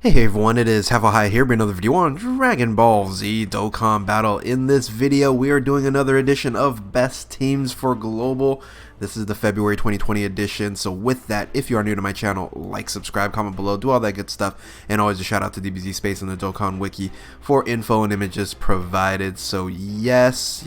Hey everyone, it is High here, bringing another video on Dragon Ball Z Dokkan Battle. In this video, we are doing another edition of Best Teams for Global. This is the February 2020 edition, so with that, if you are new to my channel, like, subscribe, comment below, do all that good stuff, and always a shout out to DBZ Space and the Dokkan Wiki for info and images provided. So yes,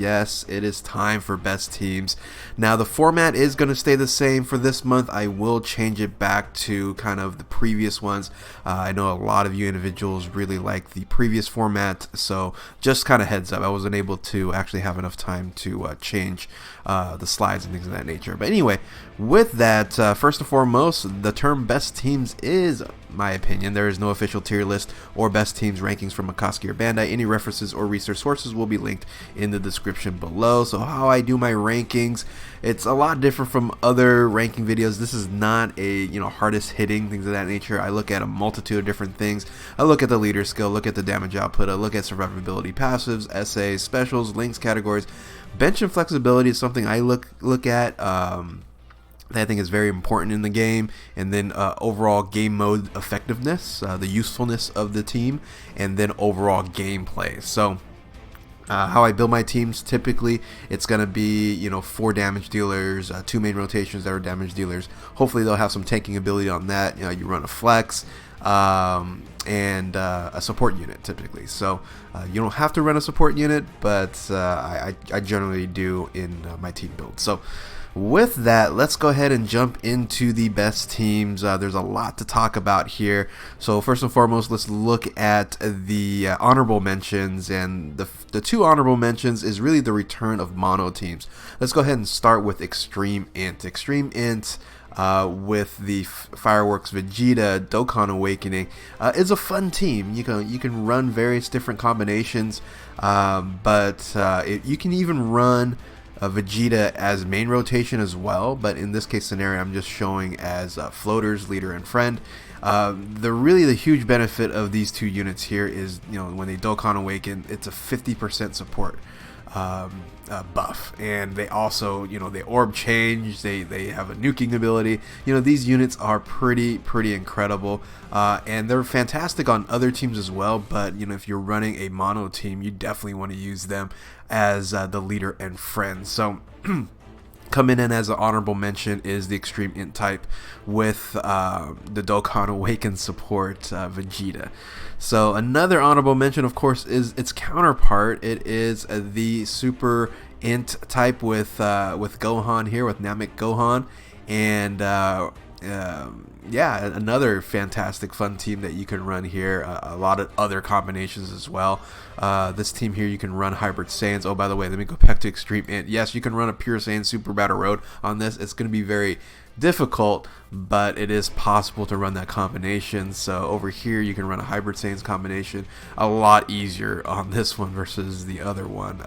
it is time for Best Teams. Now the format is going to stay the same for this month. I will change it back to kind of the previous ones. I know a lot of you individuals really like the previous format, so just kind of heads up, I wasn't able to actually have enough time to change the slides and things of that nature. But anyway, with that, first and foremost, the term best teams is my opinion. There is no official tier list or best teams rankings from Akatsuki or Bandai. Any references or research sources will be linked in the description below. So how I do my rankings, it's a lot different from other ranking videos. This is not a hardest hitting, things of that nature. I look at a multitude of different things. I look at the leader skill, look at the damage output, I look at survivability, passives, essays, specials, links, categories. Bench and flexibility is something I look at. That I think is very important in the game, and then overall game mode effectiveness, the usefulness of the team, and then overall gameplay. So how I build my teams, typically it's going to be 4 damage dealers, 2 main rotations that are damage dealers. Hopefully they'll have some tanking ability on that. You run a flex and a support unit typically. So you don't have to run a support unit, but I generally do in my team build. So with that, let's go ahead and jump into the best teams. There's a lot to talk about here. So first and foremost, let's look at the honorable mentions, and the 2 honorable mentions is really the return of mono teams. Let's go ahead and start with Extreme Int. Extreme Int with the Fireworks Vegeta Dokkan Awakening is a fun team. You can run various different combinations, but you can even run Vegeta as main rotation as well, but in this case scenario I'm just showing as floaters, leader, and friend. The huge benefit of these 2 units here is when they Dokkan Awaken, it's a 50% support buff, and they also they orb change, they have a nuking ability. These units are pretty incredible, and they're fantastic on other teams as well, but if you're running a mono team, you definitely want to use them as the leader and friend. So coming in as an honorable mention is the Extreme Int type with the Dokkan Awaken support Vegeta. So another honorable mention, of course, is its counterpart. It is the Super Int type with Gohan here, with Namek Gohan, and yeah, another fantastic fun team that you can run here. A lot of other combinations as well. This team here, you can run Hybrid Saiyans. Oh, by the way, let me go back to Extreme Int. Yes, you can run a Pure Saiyan Super Battle Road on this. It's going to be very difficult, but it is possible to run that combination. So over here you can run a Hybrid Saiyans combination a lot easier on this one versus the other one.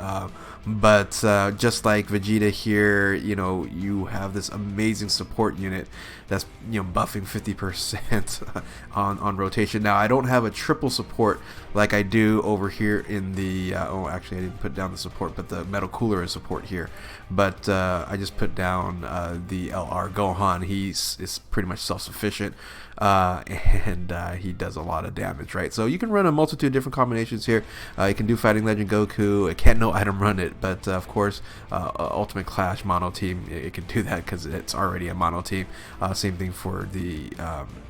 But just like Vegeta here, you have this amazing support unit that's buffing 50% on rotation. Now I don't have a triple support like I do over here in the oh, actually I didn't put down the support, but the Metal Cooler is support here. But I just put down the LR Gohan. Is pretty much self-sufficient, and he does a lot of damage, right? So you can run a multitude of different combinations here. You can do Fighting Legend Goku. It can't no item run it, but of course Ultimate Clash mono team, it can do that because it's already a mono team. Same thing for the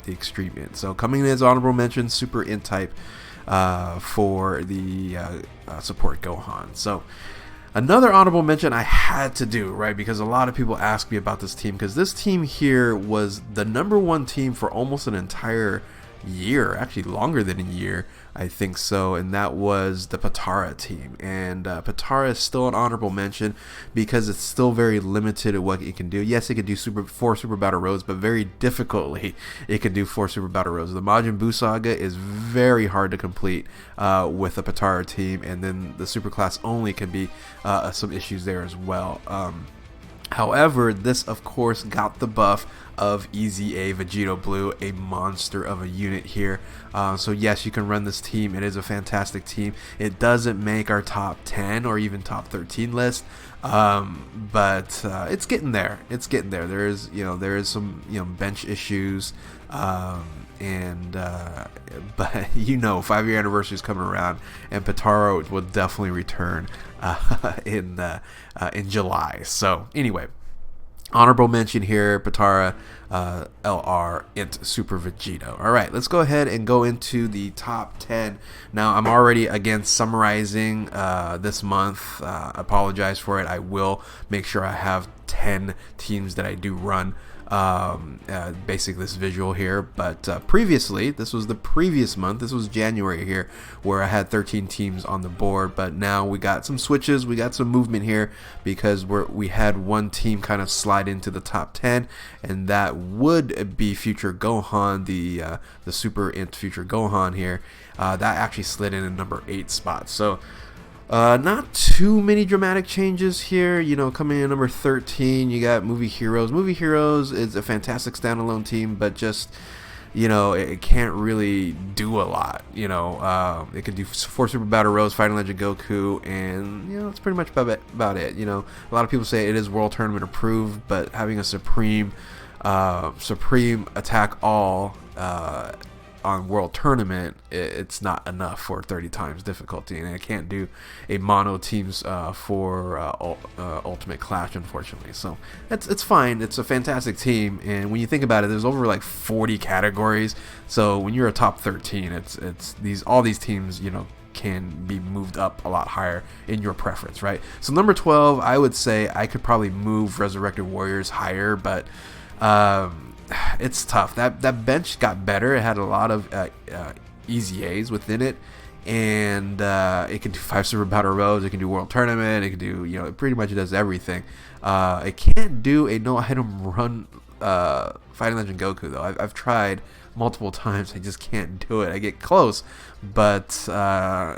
Extreme Int. So coming in as honorable mention, Super Int type for the support Gohan. So another honorable mention I had to do, right, because a lot of people ask me about this team, because this team here was the #1 team for almost an entire year, actually longer than a year, I think so, and that was the Potara team. And Potara is still an honorable mention because it's still very limited at what it can do. Yes, it can do 4 Super Battle Roads, but very difficultly it can do 4 Super Battle Roads. The Majin Buu Saga is very hard to complete with the Potara team, and then the Super Class only can be some issues there as well. However, this of course got the buff of EZA Vegito Blue, a monster of a unit here. So yes, you can run this team. It is a fantastic team. It doesn't make our top 10 or even top 13 list, but it's getting there. It's getting there. There is some bench issues. and but you know, 5-year anniversary is coming around, and Potara will definitely return in July. So anyway, honorable mention here, Potara, LR, Int, Super Vegeta. All right, let's go ahead and go into the top 10. Now, I'm already, again, summarizing this month. Apologize for it. I will make sure I have 10 teams that I do run. Basically this visual here, but previously, this was the previous month, this was January here, where I had 13 teams on the board, but now we got some switches, we got some movement here, because we had one team kind of slide into the top 10, and that would be Future Gohan, the Super Int Future Gohan here. That actually slid in a number 8 spot, so not too many dramatic changes here. You know, coming in number 13, you got Movie Heroes. Movie Heroes is a fantastic standalone team, but just, you know, it can't really do a lot. You know, it can do 4 Super Battle Roads, Fighting Legend Goku, and, you know, it's pretty much about it. You know, a lot of people say it is World Tournament approved, but having a Supreme Attack All on World Tournament, it's not enough for 30 times difficulty, and I can't do a mono teams for Ultimate Clash, unfortunately. So it's fine. It's a fantastic team, and when you think about it, there's over like 40 categories. So when you're a top 13, it's all these teams, you know, can be moved up a lot higher in your preference, right? So number 12, I would say I could probably move Resurrected Warriors higher, but it's tough. That bench got better. It had a lot of easy A's within it, and it can do 5 Super Battle Roads. It can do World Tournament. It can do, you know, it pretty much does everything. It can't do a no item run Fighting Legend Goku though. I've tried multiple times. I just can't do it. I get close, but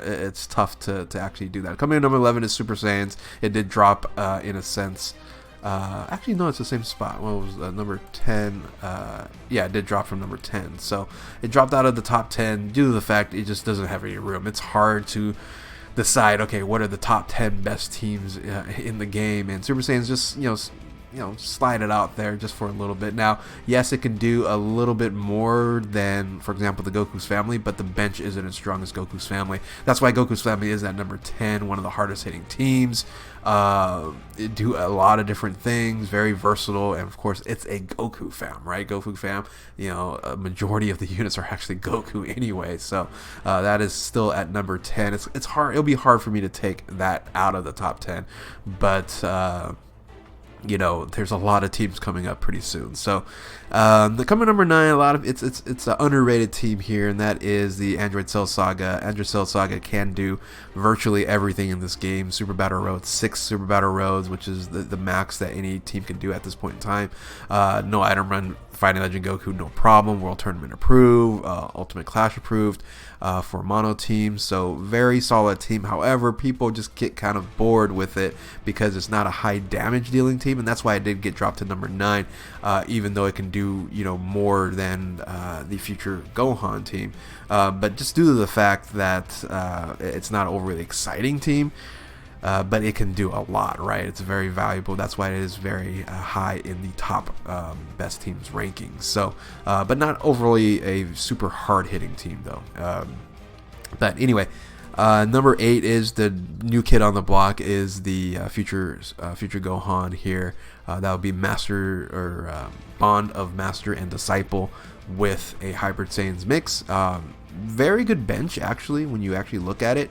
it's tough to actually do that. Coming in number 11 is Super Saiyans. It did drop in a sense. Actually, no, it's the same spot. What was number 10? Yeah, it did drop from number 10. So it dropped out of the top 10 due to the fact it just doesn't have any room. It's hard to decide, okay, what are the top 10 best teams in the game, and Super Saiyan's just, you know, slide it out there just for a little bit. Now, yes, it can do a little bit more than, for example, the Goku's Family, but the bench isn't as strong as Goku's Family. That's why Goku's Family is at number 10, one of the hardest hitting teams. It do a lot of different things, very versatile, and of course, it's a Goku fam, right? Goku fam, you know, a majority of the units are actually Goku anyway, so that is still at number 10. It's hard. It'll be hard for me to take that out of the top 10, but you know, there's a lot of teams coming up pretty soon. So the coming number 9, it's an underrated team here, and that is the Android Cell Saga. Android Cell Saga can do virtually everything in this game. Super Battle Roads, 6 Super Battle Roads, which is the max that any team can do at this point in time. No item run Fighting Legend Goku, no problem. World Tournament approved. Ultimate Clash approved for mono teams. So very solid team. However, people just get kind of bored with it because it's not a high damage dealing team, and that's why it did get dropped to number 9. Even though it can do, you know, more than the Future Gohan team, but just due to the fact that it's not an overly exciting team. But it can do a lot, right? It's very valuable. That's why it is very high in the top best teams rankings. So, but not overly a super hard-hitting team, though. But anyway, number 8 is the new kid on the block, is the Future Gohan here. That would be Master or Bond of Master and Disciple with a Hybrid Saiyans mix. Very good bench, actually, when you actually look at it.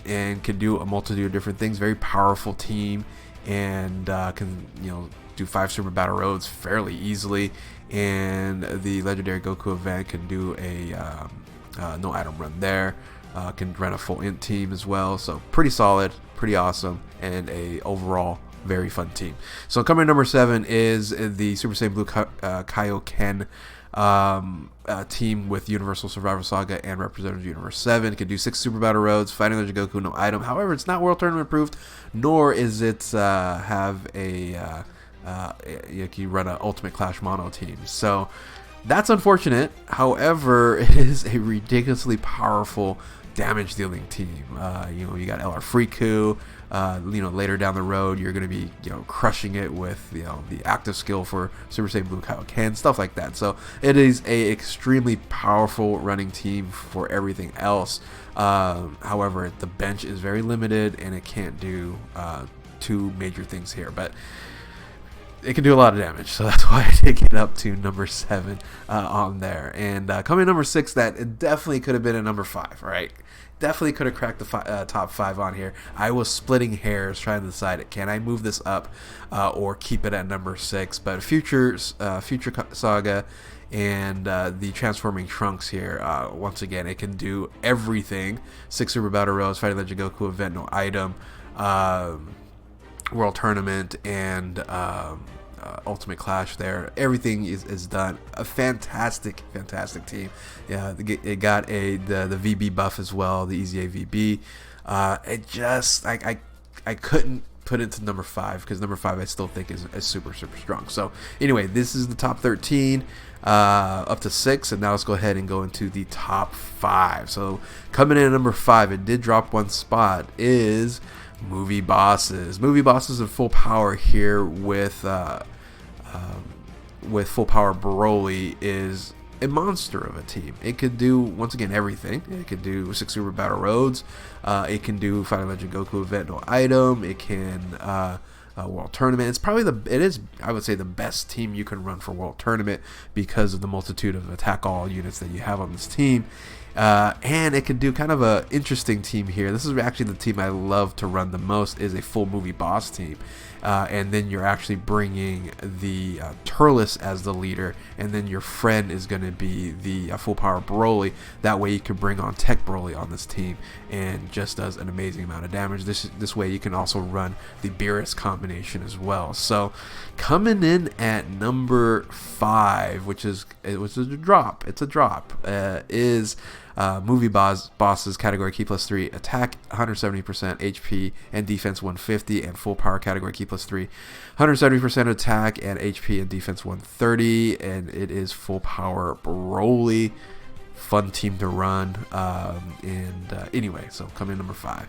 And can do a multitude of different things. Very powerful team, and can, you know, do 5 Super Battle Roads fairly easily. And the Legendary Goku event can do a no item run there. Can run a full int team as well. So pretty solid, pretty awesome, and a overall very fun team. So coming number 7 is the Super Saiyan Blue Kaioken team with Universal Survival Saga and Representative Universe 7. It can do 6 Super Battle Roads, Fighting Legend Goku, no item. However, it's not World Tournament approved, nor is it have a you run an Ultimate Clash mono team. So that's unfortunate. However, it is a ridiculously powerful damage dealing team. You know, you got LR Friku, later down the road you're going to be, crushing it with, the active skill for Super Saiyan Blue Kaioken, stuff like that. So it is a extremely powerful running team for everything else. However, the bench is very limited and it can't do two major things here, but it can do a lot of damage, so that's why I did get up to number 7 on there. And coming number 6, that it definitely could have been a number 5, right? Definitely could have cracked the top 5 on here. I was splitting hairs trying to decide, can I move this up or keep it at number 6? But Future Saga and the Transforming Trunks here, once again, it can do everything. 6 Super Battle Roads, Fighting Legend Goku event, no item, World Tournament, and Ultimate Clash there. Everything is done. A fantastic team. Yeah, it got the VB buff as well, the EZA VB. It just, I couldn't put it to number 5 because number 5 I still think is super strong. So anyway, this is the top 13 up to 6, and now let's go ahead and go into the top 5. So coming in at number 5, it did drop 1 spot, is Movie Bosses. Movie Bosses in full power here with full power Broly is a monster of a team. It could do, once again, everything. It could do 6 Super Battle Roads. It can do Fighting Legend Goku event, no item. It can World Tournament. It's probably I would say, the best team you can run for World Tournament because of the multitude of attack all units that you have on this team. And it can do kind of a interesting team here. This is actually the team I love to run the most, is a full movie boss team. And then you're actually bringing the Turles as the leader, and then your friend is going to be the full power Broly. That way you can bring on Tech Broly on this team, and just does an amazing amount of damage. This way you can also run the Beerus combination as well. So coming in at number 5, which is a drop. It's a drop. Is Movie Bosses category key +3, attack 170%, HP and defense 150, and full power category key +3, 170% attack and HP and defense 130, and it is full power Broly. Fun team to run. Anyway, so coming in number 5.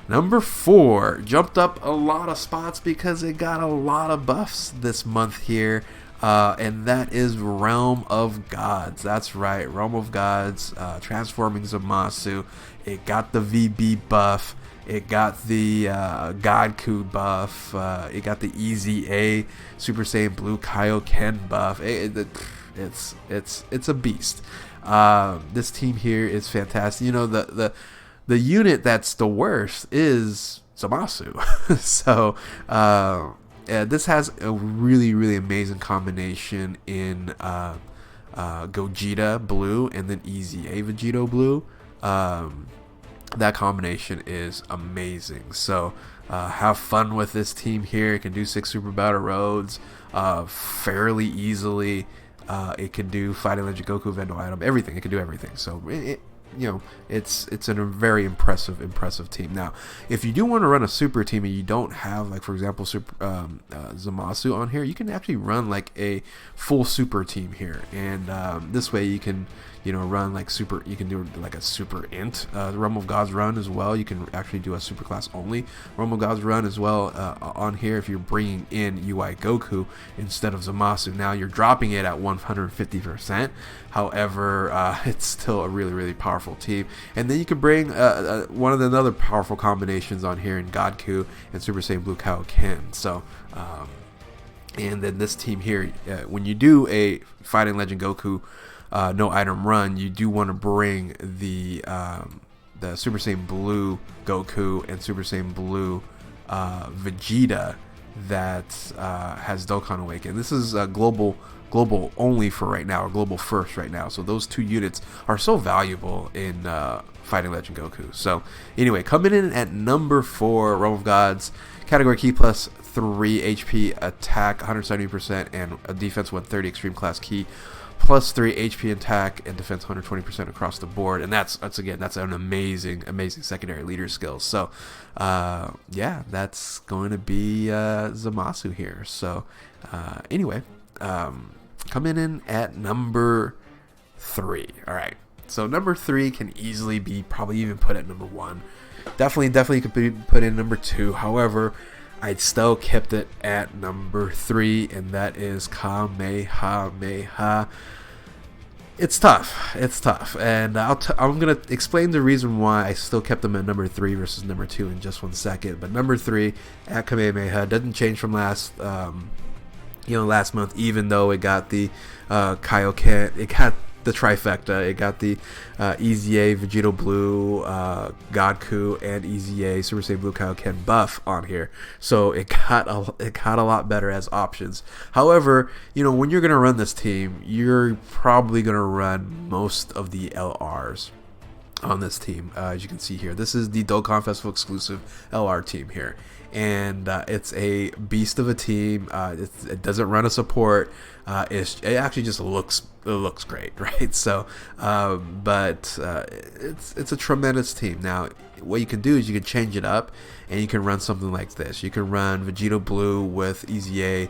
Number 4 jumped up a lot of spots because it got a lot of buffs this month here. And that is Realm of Gods. That's right, Realm of Gods, transforming Zamasu. It got the VB buff. It got the Godku buff. It got the EZA Super Saiyan Blue Kaioken buff. It's a beast. This team here is fantastic. You know, the unit that's the worst is Zamasu. So this has a really amazing combination in Gogeta Blue and then EZA Vegeta Blue. That combination is amazing. So have fun with this team here. It can do 6 Super Battle Roads fairly easily. It can do Fighting Legend Goku event, no item, everything. It can do everything. So it's a very impressive team. Now, if you do want to run a super team and you don't have, like, for example, Zamasu on here, you can actually run like a full super team here, and this way you can run like super. You can do like a super int the Realm of Gods run as well. You can actually do a super class only Realm of Gods run as well on here if you're bringing in UI Goku instead of Zamasu. Now you're dropping it at 150%. However, it's still a really powerful team. And then you can bring one of the other powerful combinations on here in Godku and Super Saiyan Blue Kaioken. So and then this team here, when you do a Fighting Legend Goku no item run, you do want to bring the Super Saiyan Blue Goku and Super Saiyan Blue Vegeta that has Dokkan Awaken. This is global only for right now, or global first right now. So those two units are so valuable in Fighting Legend Goku. So anyway, coming in at number 4, Realm of Gods, category key +3, HP, attack 170%, and a defense 130, extreme class key +3, HP, attack, and defense 120% across the board. And that's an amazing secondary leader skill. So yeah, that's going to be Zamasu here. So anyway, coming in at number 3. All right, So number 3 can easily be probably even put at number 1. Definitely could be put in number 2. However, I still kept it at number 3, and that is Kamehameha. It's tough, and I'm gonna explain the reason why I still kept them at number 3 versus number 2 in just one second. But number 3 at Kamehameha doesn't change from last month, even though it got the Kaioken, it got the trifecta, it got the EZA Vegeta Blue, Godku, and EZA Super Saiyan Blue Kaioken buff on here, so it got a lot better as options. However, when you're gonna run this team, you're probably gonna run most of the LRs on this team. As you can see here, this is the Dokkan Festival exclusive LR team here, and it's a beast of a team. It doesn't run a support. It actually just looks great, right? So, it's a tremendous team. Now, what you can do is you can change it up, and you can run something like this. You can run Vegeta Blue with EZA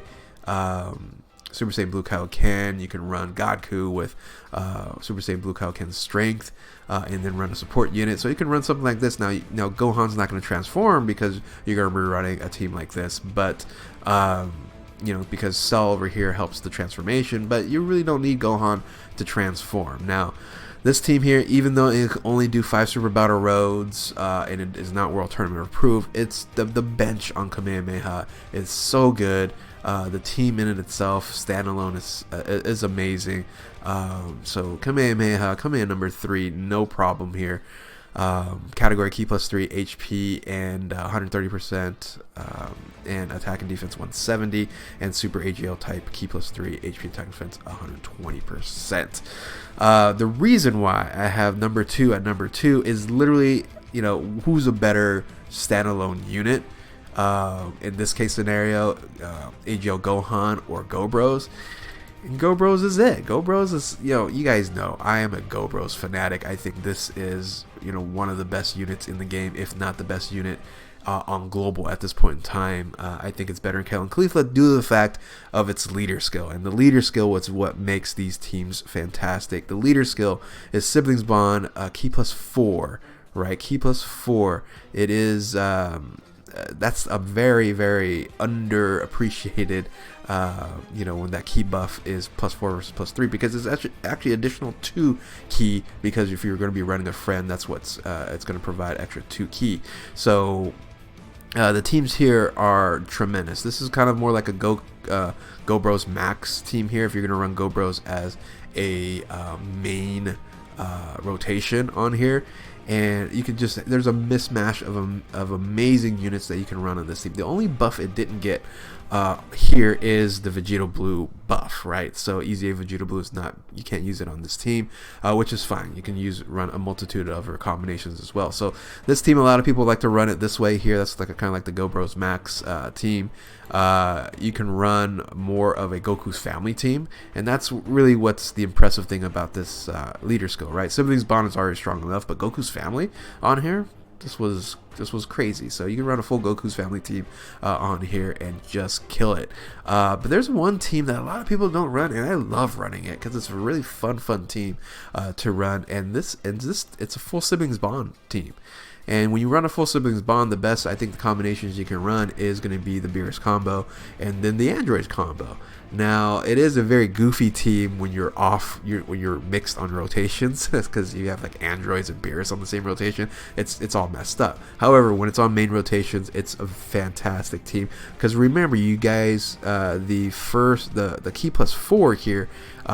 Super Saiyan Blue Kaioken. You can run Godku with Super Saiyan Blue Kaioken Strength, and then run a support unit. So you can run something like this. Now Gohan's not going to transform because you're going to be running a team like this, but because Cell over here helps the transformation, but you really don't need Gohan to transform. Now, this team here, even though it can only do 5 Super Battle Roads, and it is not World Tournament approved, it's the bench on Kamehameha is so good. The team in it itself, standalone, is amazing. So Kamehameha coming in number 3, no problem here. Category Key +3 HP and 130%, and attack and defense 170, and Super AGL type Key +3 HP attack and defense 120%. The reason why I have number 2 at number 2 is literally, who's a better standalone unit. In this case scenario, AGL Gohan or Go-Bros. And Go-Bros is it. Go-Bros is, you guys know, I am a Go-Bros fanatic. I think this is, one of the best units in the game, if not the best unit on global at this point in time. I think it's better in Kel and Caulifla due to the fact of its leader skill. And the leader skill is what makes these teams fantastic. The leader skill is Siblings Bond, Key +4, right? Key +4. It is... that's a very, very underappreciated, when that key buff is +4 versus +3, because it's actually additional 2 key, because if you're going to be running a friend, that's what's it's going to provide extra 2 key. So the teams here are tremendous. This is kind of more like a Go Bros Max team here, if you're going to run Go Bros as a main rotation on here. And you can just, there's a mismatch of amazing units that you can run on this team. The only buff it didn't get here is the Vegeta Blue buff, right? So EZA Vegeta Blue is not, you can't use it on this team, which is fine. You can run a multitude of other combinations as well. So this team, a lot of people like to run it this way here. That's like kind of like the Go Bros Max team. You can run more of a Goku's family team, and that's really what's the impressive thing about this leader skill, right? Siblings Bond is already strong enough, but Goku's family on here, this was crazy. So you can run a full Goku's family team on here and just kill it. But there's one team that a lot of people don't run, and I love running it because it's a really fun team to run. And it's a full Siblings Bond team. And when you run a full Siblings Bond, the best, I think, the combinations you can run is going to be the Beerus combo and then the Androids combo. Now, it is a very goofy team when you're when you're mixed on rotations, because you have like Androids and Beerus on the same rotation. It's all messed up. However, when it's on main rotations, it's a fantastic team. Because remember, you guys, the Key +4 here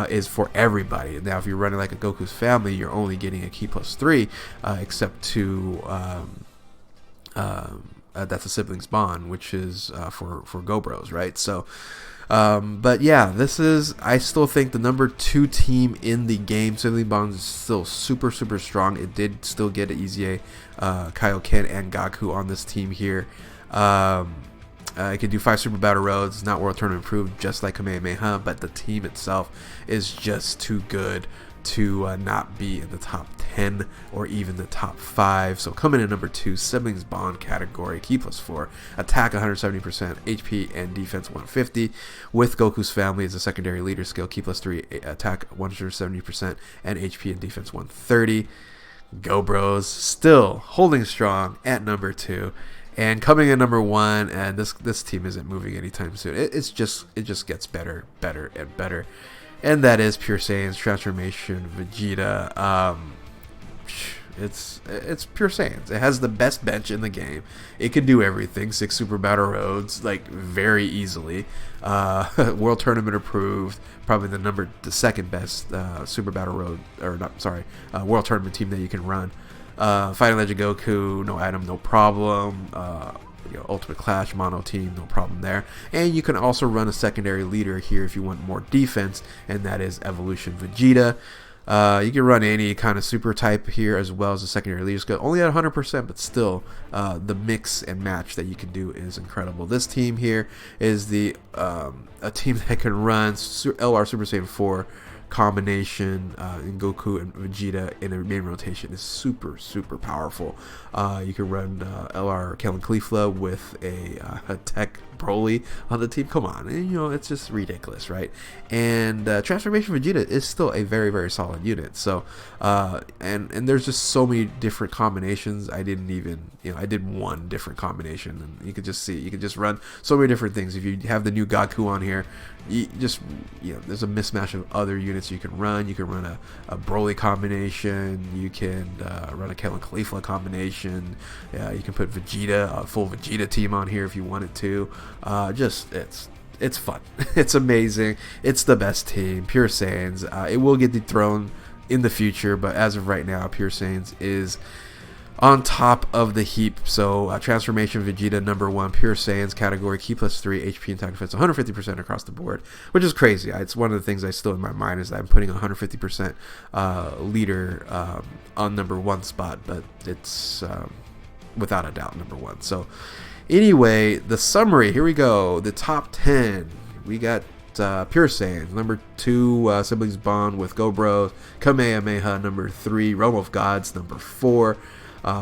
is for everybody. Now, if you're running like a Goku's family, you're only getting a Key +3, except to that's a Siblings Bond, which is for Go Bros, right? So. But yeah, I still think the number 2 team in the game. Siblings Bond is still super strong. It did still get an EZA, Kaioken, and Gaku on this team here. It can do 5 Super Battle Roads, not World Tournament approved, just like Kamehameha, but the team itself is just too good to not be in the top 10 or even the top 5. So coming in number 2, Siblings Bond category, Ki +4, attack 170%, HP and defense 150. With Goku's family as a secondary leader skill, Ki +3, attack 170% and HP and defense 130. Go Bros, still holding strong at number 2. And coming in number 1, and this team isn't moving anytime soon. It just gets better and better. And that is Pure Saiyan's Transformation Vegeta. It's Pure Saiyans. It has the best bench in the game. It can do everything. 6 Super Battle Roads, like, very easily. World Tournament approved. Probably the second best Super Battle Road, or not, sorry, World Tournament team that you can run. Fighting Legend Goku, no item, no problem. Ultimate Clash, mono team, no problem there. And you can also run a secondary leader here if you want more defense, and that is Evolution Vegeta. You can run any kind of super type here as well as a secondary leader skill, only at 100%, but still the mix and match that you can do is incredible. This team here is a team that can run LR Super Saiyan 4 combination in Goku and Vegeta in a main rotation is super powerful. You can run LR Kellen Caulifla with a Tech Broly on the team. Come on, and, it's just ridiculous, right? And Transformation Vegeta is still a very solid unit. So and there's just so many different combinations. I didn't even, I did one different combination, and you could just see, you could just run so many different things. If you have the new Gaku on here, there's a mismatch of other units you can run. You can run a Broly combination. You can run a Kellen Caulifla combination. You can put Vegeta, a full Vegeta team on here if you wanted to. It's fun. It's amazing. It's the best team, Pure Saiyans. It will get dethroned in the future, but as of right now, Pure Saiyans is on top of the heap. So Transformation Vegeta number 1, Pure Saiyans category, Ki +3, HP and attack defense 150% across the board, which is crazy. It's one of the things I still in my mind is that I'm putting 150% leader on number 1 spot, but it's without a doubt number 1. So anyway, the summary, here we go. The top 10, we got Pure Saiyans, number 2, Siblings Bond with Go Bros, Kamehameha, number 3, Realm of Gods, number 4,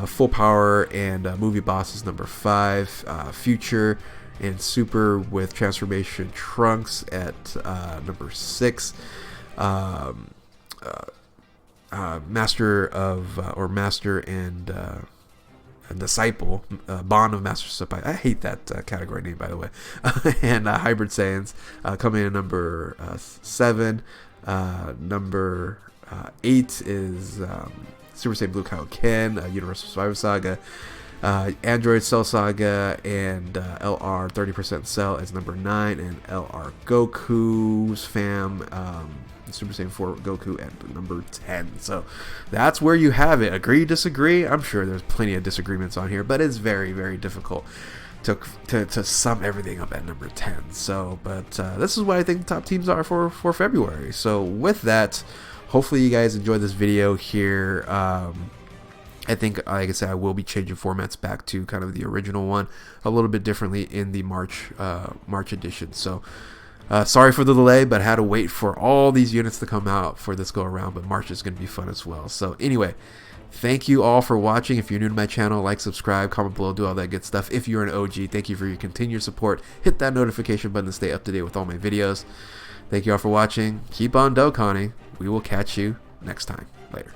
Full Power and Movie Bosses, number 5, Future and Super with Transformation Trunks at number 6, Master and Disciple, Bond of Master Senpai. I hate that category name, by the way. And Hybrid Saiyans coming in number 7. Number 8 is Super Saiyan Blue Kaioken, Universal Survivor Saga, Android Cell Saga, and LR 30% Cell as number 9, and LR Goku's fam, Super Saiyan 4 Goku at number 10. So that's where you have it. Agree, disagree? I'm sure there's plenty of disagreements on here, but it's very difficult to sum everything up at number 10. So, but this is what I think the top teams are for February. So with that, hopefully you guys enjoyed this video here. I think, like I said, I will be changing formats back to kind of the original one a little bit differently in the March edition. So sorry for the delay, but I had to wait for all these units to come out for this go around, but March is going to be fun as well. So anyway, thank you all for watching. If you're new to my channel, like, subscribe, comment below, do all that good stuff. If you're an OG, thank you for your continued support. Hit that notification button to stay up to date with all my videos. Thank you all for watching. Keep on Dokkaning. We will catch you next time. Later.